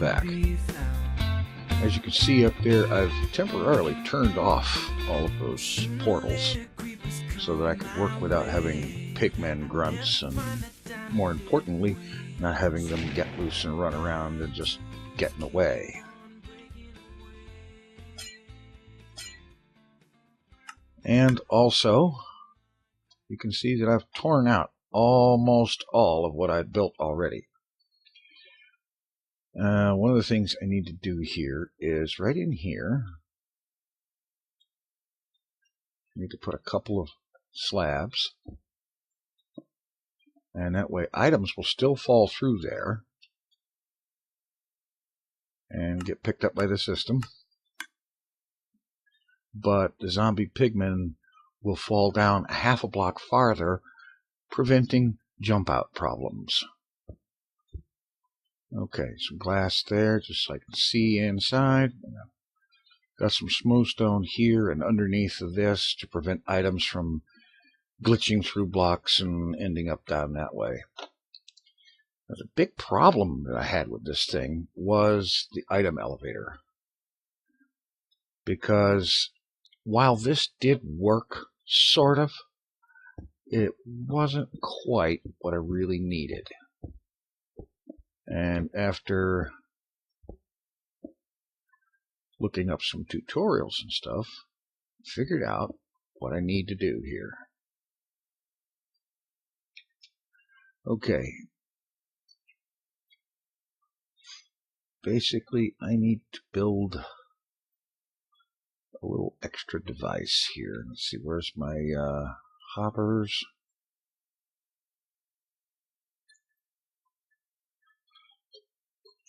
back. As you can see up there, I've temporarily turned off all of those portals so that I could work without having pigman grunts, and more importantly, not having them get loose and run around and just get in the way. And also, you can see that I've torn out almost all of what I'd built already. One of the things I need to do here is right in here, I need to put a couple of slabs, and that way items will still fall through there and get picked up by the system, but the zombie pigmen will fall down a half a block farther, preventing jump out problems. Okay, some glass there just so I can see inside. Got some smooth stone here and underneath of this to prevent items from glitching through blocks and ending up down that way. Now, the big problem that I had with this thing was the item elevator, because while this did work, sort of, it wasn't quite what I really needed. And after looking up some tutorials and stuff, figured out what I need to do here. Okay. Basically, I need to build a little extra device here. Let's see, where's my hoppers?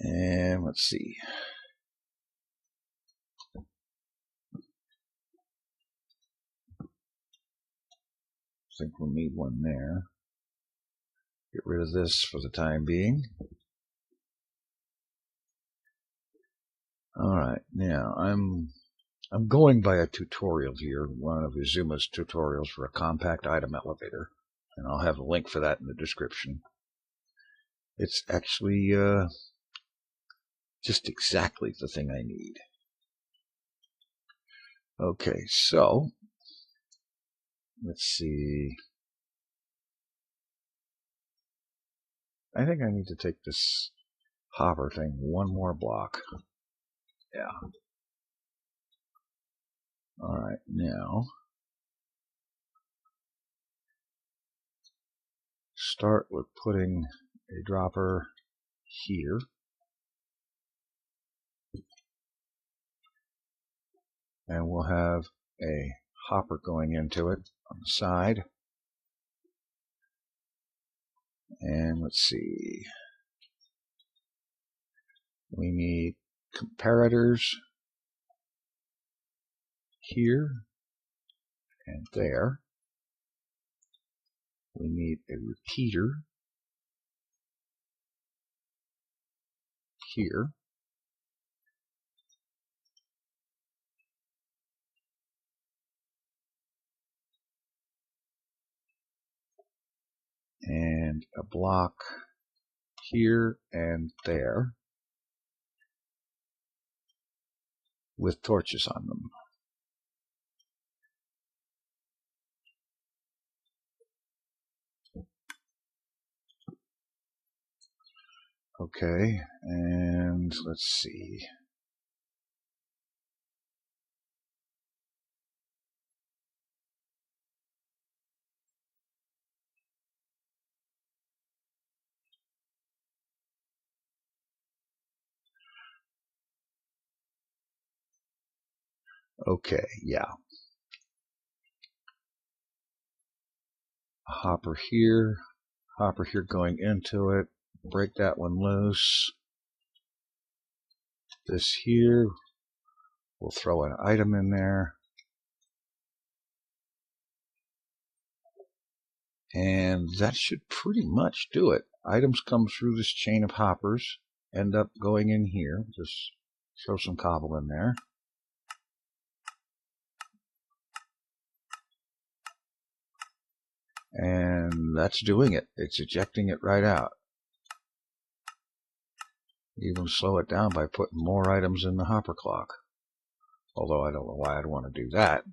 And let's see. I think we'll need one there. Get rid of this for the time being. Alright, now I'm going by a tutorial here, one of Izuma's tutorials for a compact item elevator, and I'll have a link for that in the description. It's actually just exactly the thing I need. Okay, so let's see. I think I need to take this hopper thing one more block. Yeah. Alright, now start with putting a dropper here. And we'll have a hopper going into it on the side. And let's see. We need comparators here and there. We need a repeater here. And a block here and there with torches on them. Okay, and let's see. Okay, yeah. A hopper here going into it. Break that one loose. This here, we'll throw an item in there. And that should pretty much do it. Items come through this chain of hoppers, end up going in here. Just throw some cobble in there. And that's doing it. It's ejecting it right out. even slow it down by putting more items in the hopper clock. Although I don't know why I'd want to do that.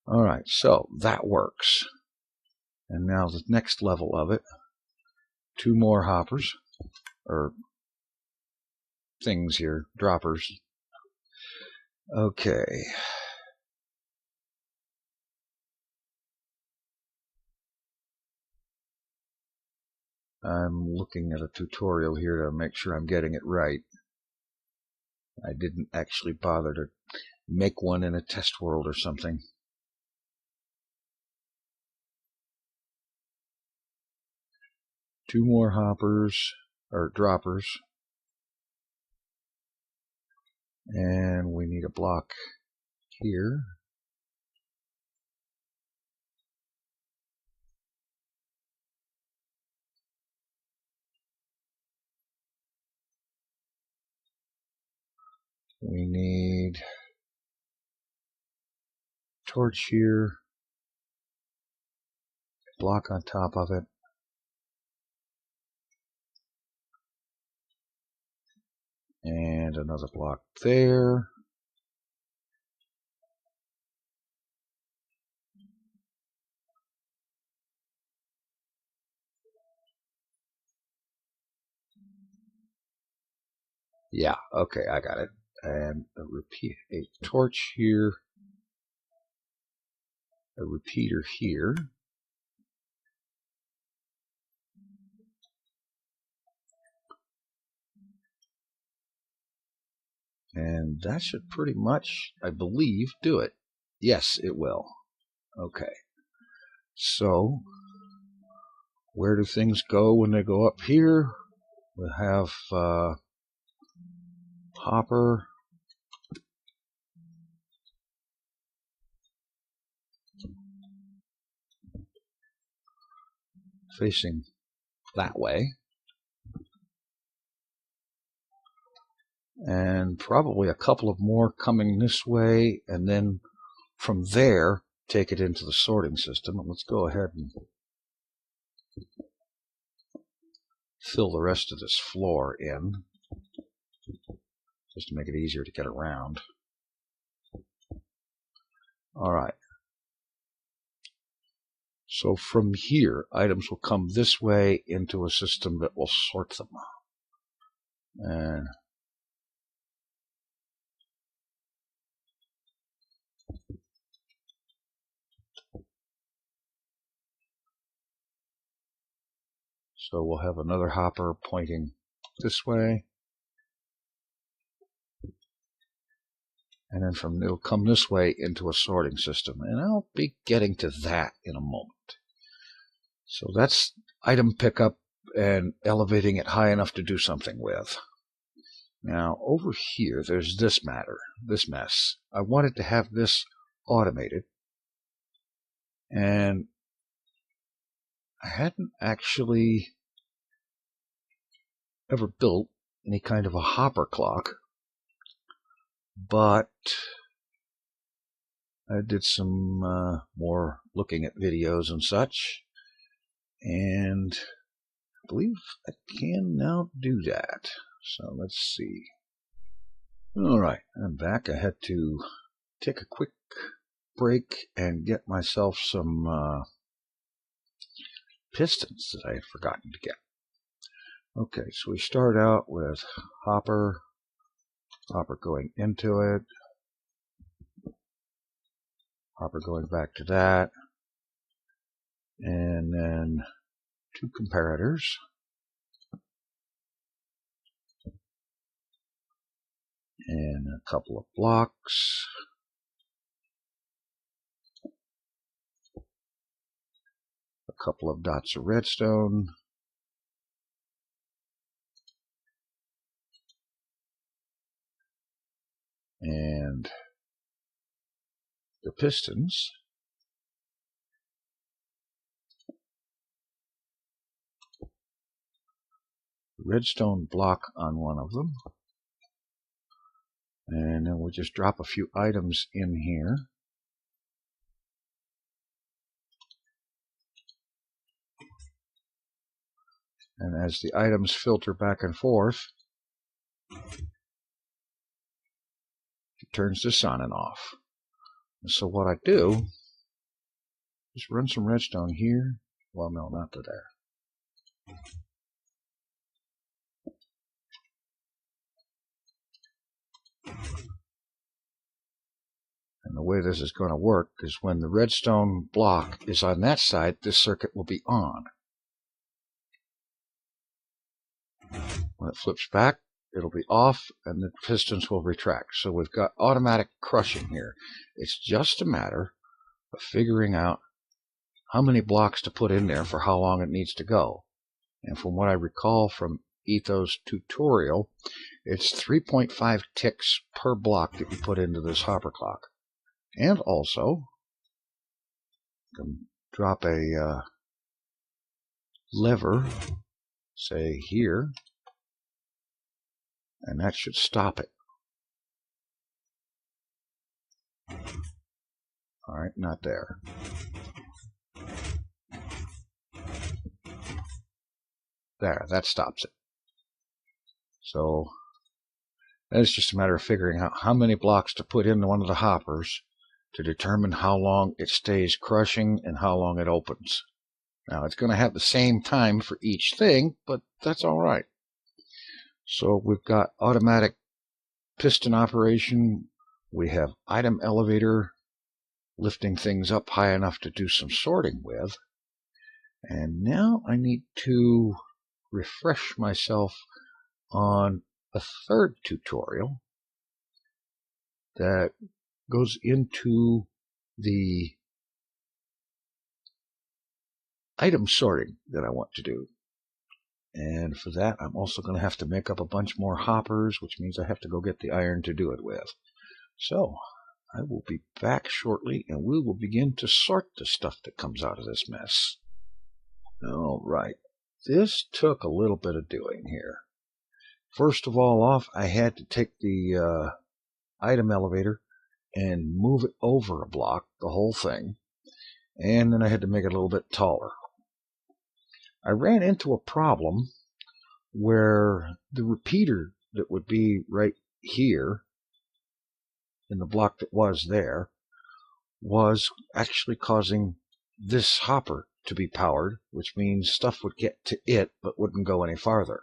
Alright, so that works. And now the next level of it, 2 more hoppers, or things here, droppers. Okay. I'm looking at a tutorial here to make sure I'm getting it right. I didn't actually bother to make one in a test world or something. Two more hoppers, or droppers. And we need a block here. We need torch here, block on top of it, and another block there. Yeah, okay, I got it. And a torch here, a repeater here. And that should pretty much, I believe, do it. Yes, it will. Okay. So, where do things go when they go up here? We have hopper. Facing that way. And probably a couple of more coming this way, and then from there take it into the sorting system. And let's go ahead and fill the rest of this floor in, just to make it easier to get around. Alright. So from here, items will come this way into a system that will sort them. And so we'll have another hopper pointing this way. And then it'll come this way into a sorting system. And I'll be getting to that in a moment. So that's item pickup and elevating it high enough to do something with. Now over here, there's this mess. I wanted to have this automated. And I hadn't actually ever built any kind of a hopper clock. But I did some more looking at videos and such, and I believe I can now do that. So let's see. Alright, I'm back. I had to take a quick break and get myself some pistons that I had forgotten to get. Okay, so we start out with hopper going into it, hopper going back to that, and then 2 comparators. And a couple of blocks. A couple of dots of redstone. And the pistons. Redstone block on one of them. And then we'll just drop a few items in here. And as the items filter back and forth, it turns this on and off. And so what I do is run some redstone here. Well, no, not to there. And the way this is going to work is when the redstone block is on that side, this circuit will be on. When it flips back, it'll be off and the pistons will retract. So we've got automatic crushing here. It's just a matter of figuring out how many blocks to put in there for how long it needs to go. And from what I recall from Etho's tutorial, it's 3.5 ticks per block that you put into this hopper clock. And also, you can drop a lever, say here, and that should stop it. All right, not there. There, that stops it. So then it's just a matter of figuring out how many blocks to put into one of the hoppers to determine how long it stays crushing and how long it opens. Now, it's going to have the same time for each thing, but that's all right. So we've got automatic piston operation. We have item elevator lifting things up high enough to do some sorting with. And now I need to refresh myself on a third tutorial that goes into the item sorting that I want to do. And for that, I'm also going to have to make up a bunch more hoppers, which means I have to go get the iron to do it with. So I will be back shortly, and we will begin to sort the stuff that comes out of this mess. All right. This took a little bit of doing here. First of all off, I had to take the item elevator and move it over a block, the whole thing. And then I had to make it a little bit taller. I ran into a problem where the repeater that would be right here in the block that was there was actually causing this hopper to be powered, which means stuff would get to it but wouldn't go any farther.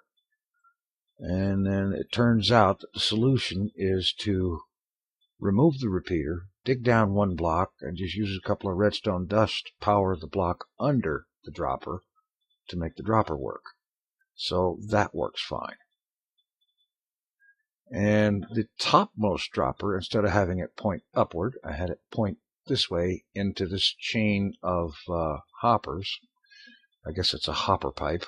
And then it turns out that the solution is to remove the repeater, dig down one block, and just use a couple of redstone dust to power the block under the dropper to make the dropper work. So that works fine. And the topmost dropper, instead of having it point upward, I had it point this way into this chain of hoppers. I guess it's a hopper pipe.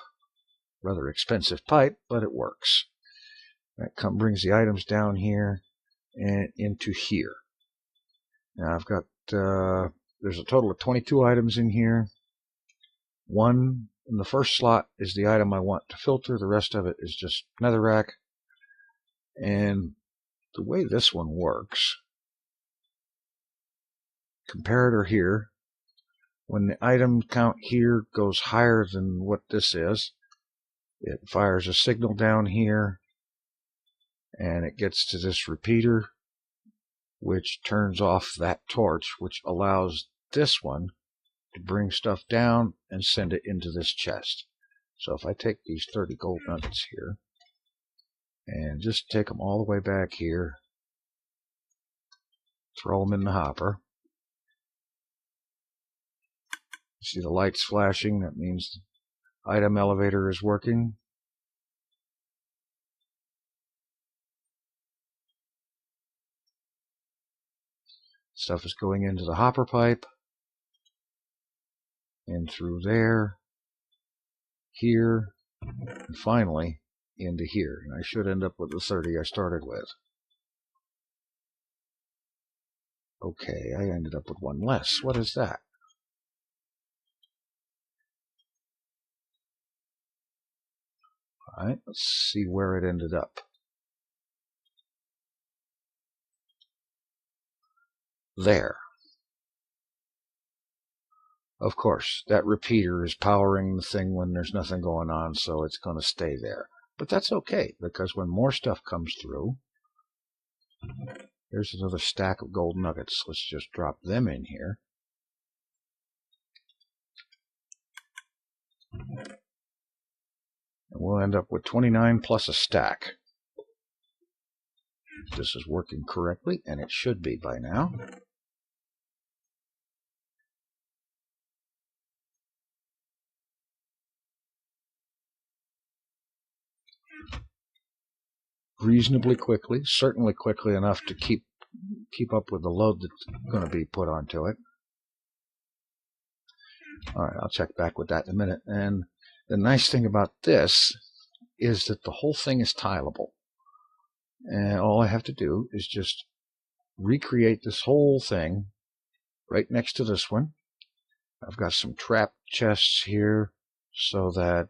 Rather expensive pipe, but it works. That brings the items down here and into here. Now I've got, there's a total of 22 items in here. One in the first slot is the item I want to filter. The rest of it is just netherrack. And the way this one works, comparator here, when the item count here goes higher than what this is, it fires a signal down here, and it gets to this repeater, which turns off that torch, which allows this one to bring stuff down and send it into this chest. So if I take these 30 gold nuggets here, and just take them all the way back here, throw them in the hopper. See the lights flashing? That means the item elevator is working. Stuff is going into the hopper pipe, and through there, here, and finally into here. And I should end up with the 30 I started with. Okay, I ended up with one less. What is that? All right, let's see where it ended up. There. Of course, that repeater is powering the thing when there's nothing going on, so it's going to stay there. But that's okay, because when more stuff comes through, there's another stack of gold nuggets. Let's just drop them in here. And we'll end up with 29 plus a stack. This is working correctly, and it should be by now. Reasonably quickly, certainly quickly enough to keep up with the load that's going to be put onto it. All right, I'll check back with that in a minute. And the nice thing about this is that the whole thing is tileable. And all I have to do is just recreate this whole thing right next to this one. I've got some trap chests here so that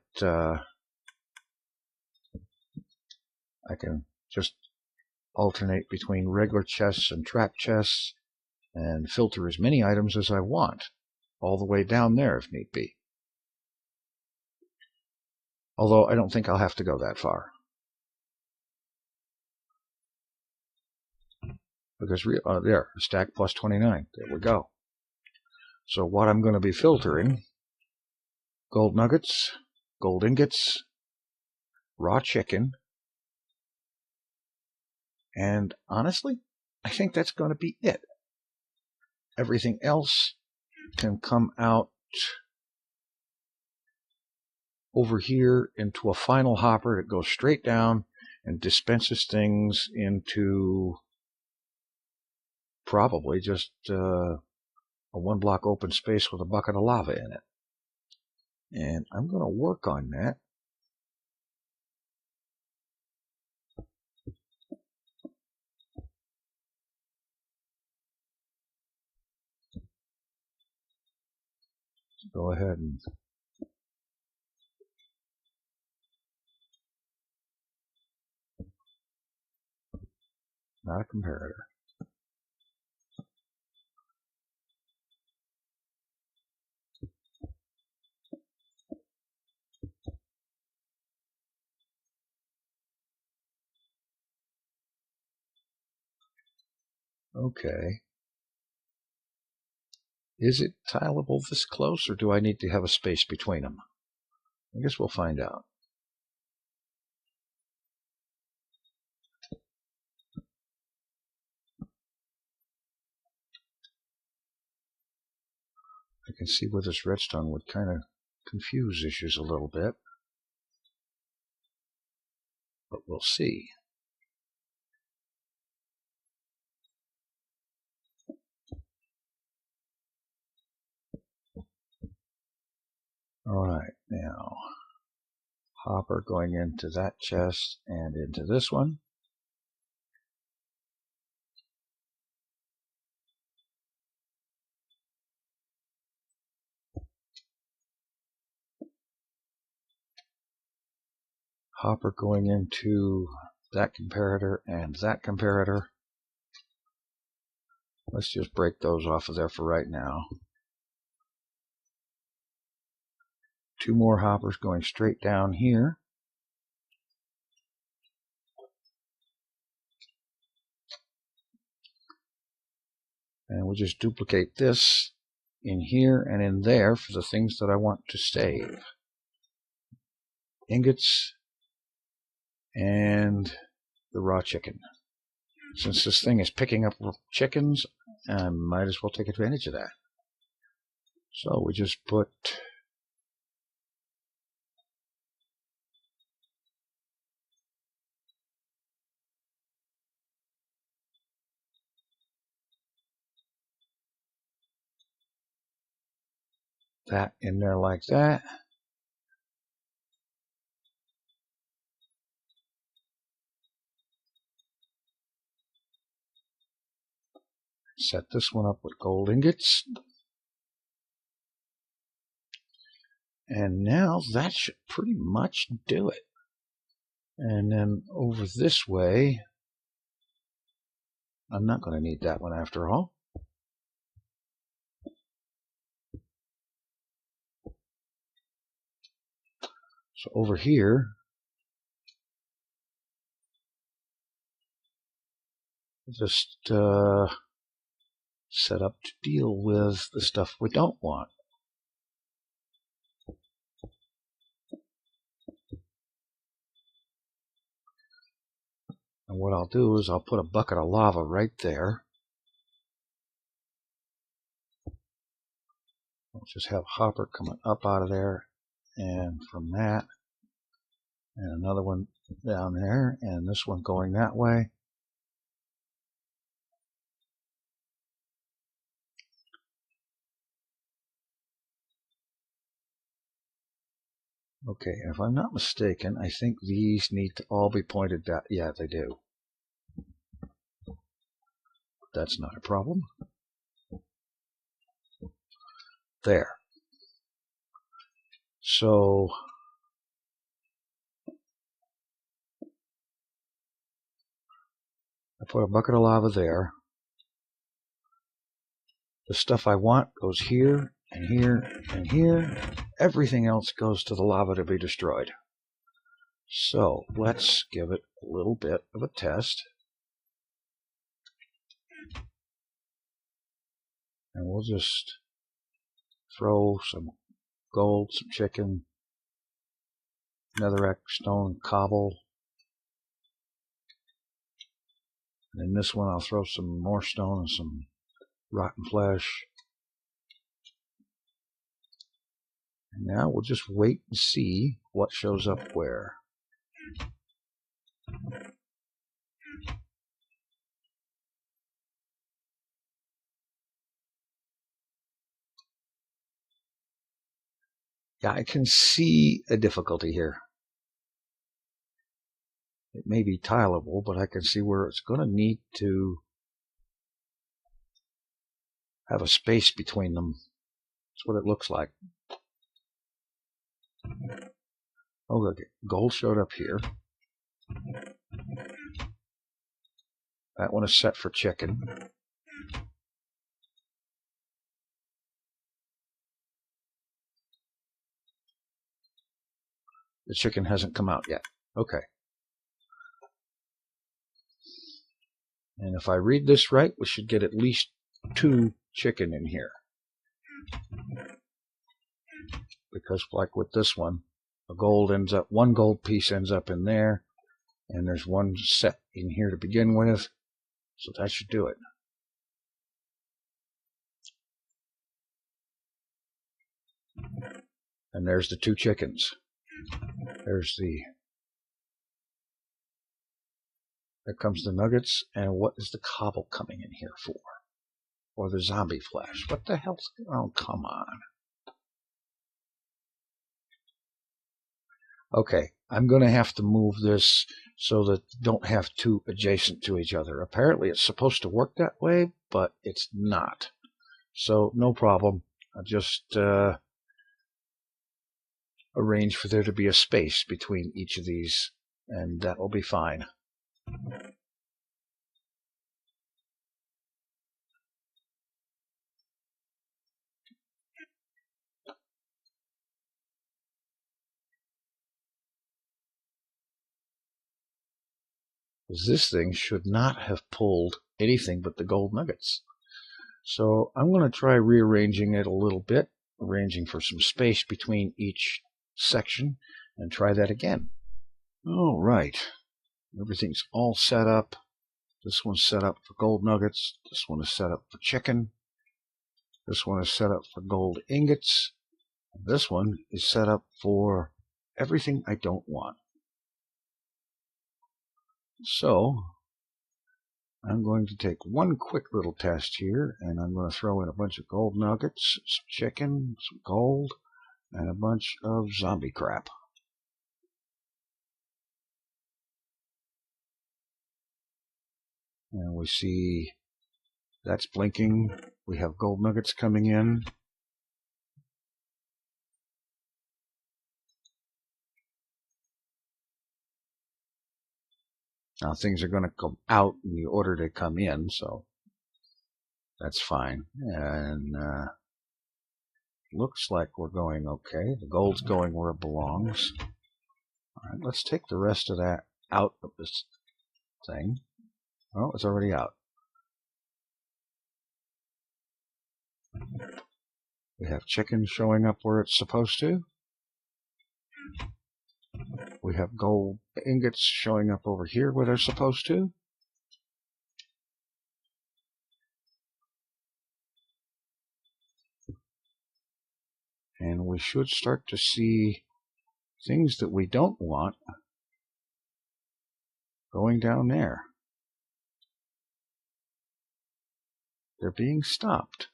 I can just alternate between regular chests and trap chests and filter as many items as I want, all the way down there if need be. Although I don't think I'll have to go that far. Because there, stack plus 29. There we go. So what I'm going to be filtering, gold nuggets, gold ingots, raw chicken, and honestly, I think that's going to be it. Everything else can come out over here into a final hopper that goes straight down and dispenses things into probably just a one-block open space with a bucket of lava in it. And I'm going to work on that. Go ahead and not a comparator. Okay. Is it tileable this close, or do I need to have a space between them? I guess we'll find out. I can see where this redstone would kind of confuse issues a little bit. But we'll see. Alright, now hopper going into that chest and into this one. Hopper going into that comparator and that comparator. Let's just break those off of there for right now. 2 more hoppers going straight down here. And we'll just duplicate this in here and in there for the things that I want to save. Ingots and the raw chicken. Since this thing is picking up chickens, I might as well take advantage of that. So we just put that in there like that. Set this one up with gold ingots. And now that should pretty much do it. And then over this way, I'm not going to need that one after all. So over here, just set up to deal with the stuff we don't want. And what I'll do is I'll put a bucket of lava right there. I'll just have a hopper coming up out of there, and from that, and another one down there, and this one going that way. Okay, and if I'm not mistaken, I think these need to all be pointed down. Yeah, they do. That's not a problem. There. So I put a bucket of lava there. The stuff I want goes here, and here, and here. Everything else goes to the lava to be destroyed. So let's give it a little bit of a test. And we'll just throw some gold, some chicken, netherrack, stone, cobble. And in this one I'll throw some more stone and some rotten flesh. And now we'll just wait and see what shows up where. Yeah, I can see a difficulty here. It may be tileable, but I can see where it's going to need to have a space between them. That's what it looks like. Oh, look, gold showed up here. That one is set for chicken. The chicken hasn't come out yet. Okay. And if I read this right, we should get at least 2 chicken in here. Because like with this one, one gold piece ends up in there, and there's one set in here to begin with, so that should do it. And there's the 2 chickens. There comes the nuggets, and what is the cobble coming in here for? Or the zombie flesh? What the hell's... Oh, come on. Okay, I'm going to have to move this so that don't have 2 adjacent to each other. Apparently it's supposed to work that way, but it's not. So no problem. I'll just arrange for there to be a space between each of these, and that will be fine. This thing should not have pulled anything but the gold nuggets. So I'm going to try rearranging it a little bit, arranging for some space between each section, and try that again. All right. Everything's all set up. This one's set up for gold nuggets. This one is set up for chicken. This one is set up for gold ingots. This one is set up for everything I don't want. So I'm going to take one quick little test here, and I'm going to throw in a bunch of gold nuggets, some chicken, some gold, and a bunch of zombie crap. And we see that's blinking. We have gold nuggets coming in. Now things are going to come out in the order they come in, so that's fine. And looks like we're going okay. The gold's going where it belongs. Alright, let's take the rest of that out of this thing. Oh, it's already out. We have chicken showing up where it's supposed to. We have gold ingots showing up over here where they're supposed to. And we should start to see things that we don't want going down there. They're being stopped.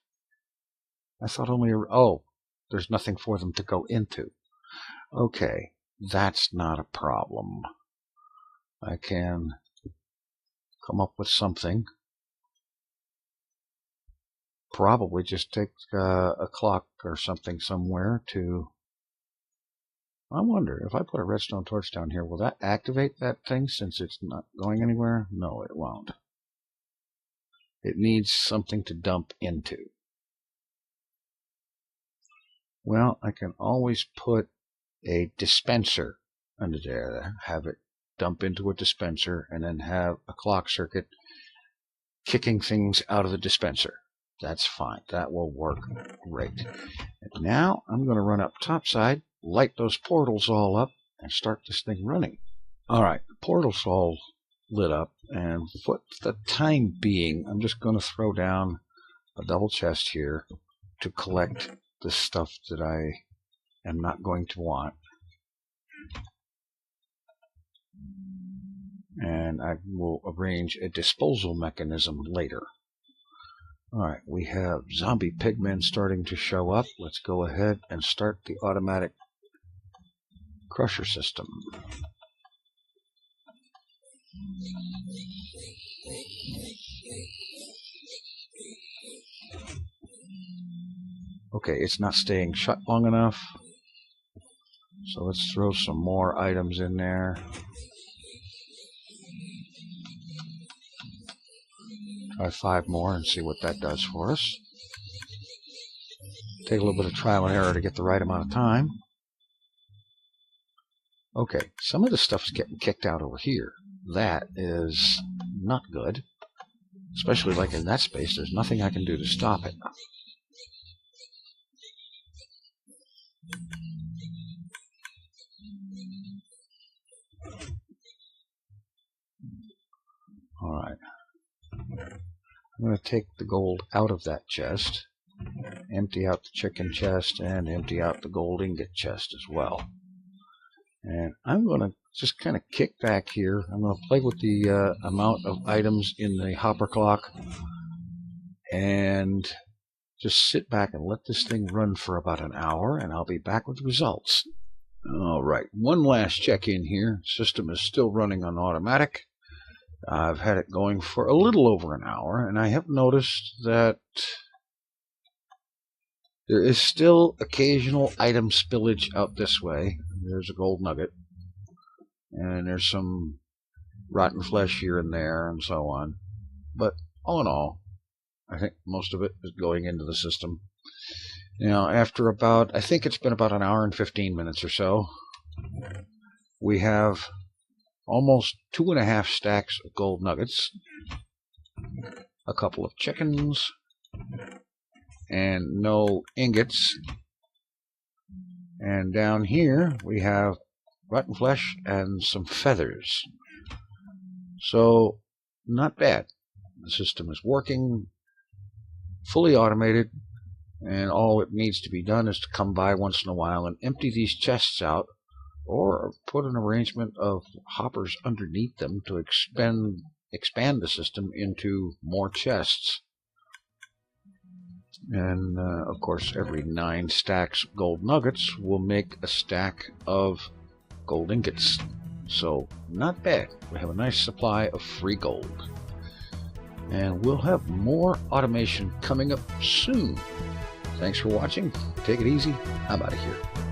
I thought only... Oh, there's nothing for them to go into. Okay, that's not a problem. I can come up with something. Probably just take a clock or something somewhere to... I wonder, if I put a redstone torch down here, will that activate that thing since it's not going anywhere? No, it won't. It needs something to dump into. Well, I can always put a dispenser under there, have it dump into a dispenser, and then have a clock circuit kicking things out of the dispenser. That's fine. That will work great. And now I'm going to run up topside, light those portals all up, and start this thing running. Alright, the portal's all lit up, and for the time being, I'm just going to throw down a double chest here to collect the stuff that I am not going to want. And I will arrange a disposal mechanism later. Alright, we have zombie pigmen starting to show up. Let's go ahead and start the automatic crusher system. Okay, it's not staying shut long enough. So let's throw some more items in there. Try 5 more and see what that does for us. Take a little bit of trial and error to get the right amount of time. Okay, some of the stuff's getting kicked out over here. That is not good. Especially like in that space, there's nothing I can do to stop it. Alright. I'm going to take the gold out of that chest, empty out the chicken chest, and empty out the gold ingot chest as well. And I'm going to just kind of kick back here. I'm going to play with the amount of items in the hopper clock and just sit back and let this thing run for about an hour, and I'll be back with the results. Alright, one last check-in here. System is still running on automatic. I've had it going for a little over an hour, and I have noticed that there is still occasional item spillage out this way. There's a gold nugget, and there's some rotten flesh here and there, and so on. But all in all, I think most of it is going into the system. Now, after about, I think it's been about an hour and 15 minutes or so, we have almost 2.5 stacks of gold nuggets, a couple of chickens, and no ingots. And down here we have rotten flesh and some feathers. So, not bad. The system is working, fully automated, and all it needs to be done is to come by once in a while and empty these chests out, or put an arrangement of hoppers underneath them to expand the system into more chests. And of course, every 9 stacks of gold nuggets will make a stack of gold ingots. So, not bad. We have a nice supply of free gold. And we'll have more automation coming up soon. Thanks for watching. Take it easy. I'm out of here.